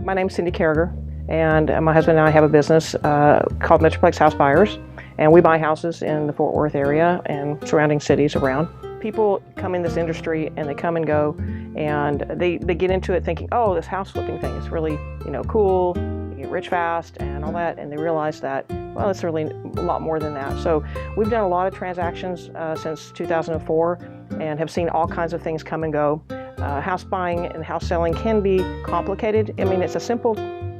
My name's Cindy Carriger, and my husband and I have a business called Metroplex House Buyers, and we buy houses in the Fort Worth area and surrounding cities around. People come in this industry and they come and go, and they get into it thinking, oh, this house flipping thing is really, cool, you get rich fast and all that, and they realize that, well, it's really a lot more than that. So we've done a lot of transactions since 2004 and have seen all kinds of things come and go. House buying and house selling can be complicated. I mean, it's a simple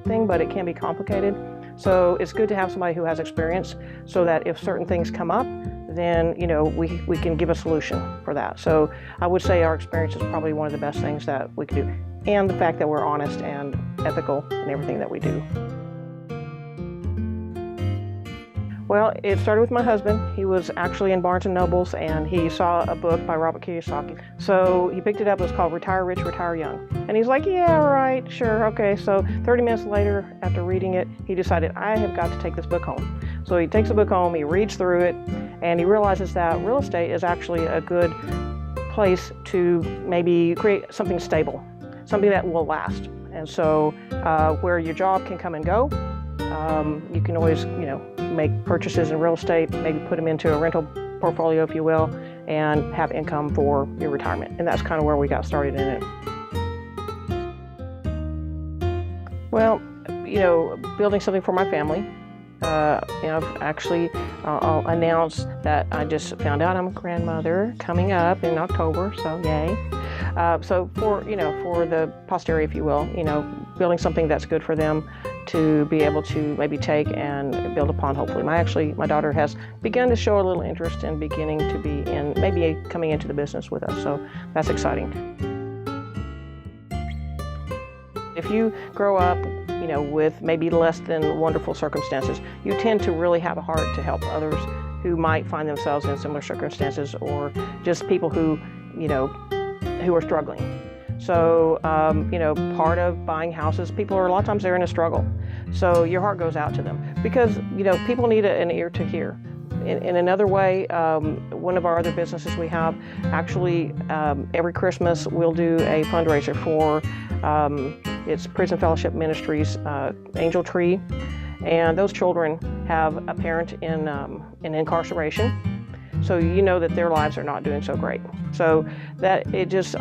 thing, but it can be complicated. So it's good to have somebody who has experience so that if certain things come up, then we can give a solution for that. So I would say our experience is probably one of the best things that we can do, and the fact that we're honest and ethical in everything that we do. Well, it started with my husband. He was actually in Barnes & Nobles, and he saw a book by Robert Kiyosaki. So he picked it up. It was called Retire Rich, Retire Young. And he's like, yeah, right, sure, okay. So 30 minutes later, after reading it, he decided, I have got to take this book home. So he takes the book home, he reads through it, and he realizes that real estate is actually a good place to maybe create something stable, something that will last. And so where your job can come and go, you can always, make purchases in real estate, maybe put them into a rental portfolio, if you will, and have income for your retirement. And that's kind of where we got started in it. Well, building something for my family. I'll announce that I just found out I'm a grandmother coming up in October, so yay. So for the posterity, if you will, building something that's good for them to be able to maybe take and build upon, hopefully. My daughter has begun to show a little interest in beginning to be in, maybe coming into the business with us, so that's exciting. If you grow up, with maybe less than wonderful circumstances, you tend to really have a heart to help others who might find themselves in similar circumstances, or just people who are struggling. So, part of buying houses, people are a lot of times they're in a struggle. So your heart goes out to them because, people need an ear to hear. In another way, one of our other businesses we have, actually every Christmas we'll do a fundraiser for it's Prison Fellowship Ministries Angel Tree, and those children have a parent in incarceration. So that their lives are not doing so great. So that it just,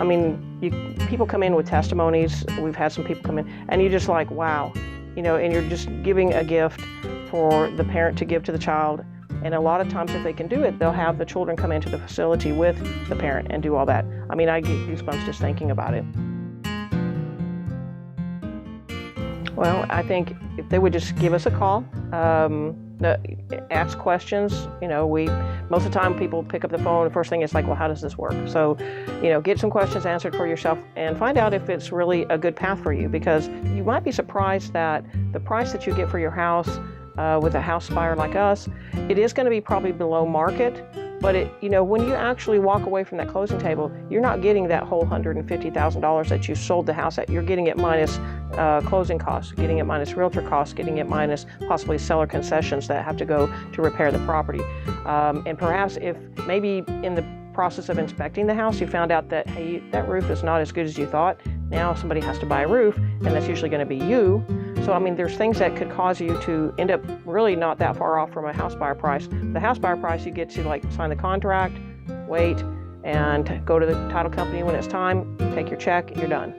people come in with testimonies. We've had some people come in, and you're just like, wow, and you're just giving a gift for the parent to give to the child. And a lot of times, if they can do it, they'll have the children come into the facility with the parent and do all that. I get goosebumps just thinking about it. Well, I think if they would just give us a call, ask questions. Most of the time people pick up the phone. The first thing is like, well, how does this work? So, get some questions answered for yourself and find out if it's really a good path for you, because you might be surprised that the price that you get for your house with a house buyer like us, it is going to be probably below market. But when you actually walk away from that closing table, you're not getting that whole $150,000 that you sold the house at. You're getting it minus closing costs, getting it minus realtor costs, getting it minus possibly seller concessions that have to go to repair the property. And perhaps if maybe in the process of inspecting the house, you found out that, hey, that roof is not as good as you thought. Now somebody has to buy a roof, and that's usually going to be you. So, there's things that could cause you to end up really not that far off from a house buyer price. The house buyer price, you get to sign the contract, wait, and go to the title company when it's time, take your check, you're done.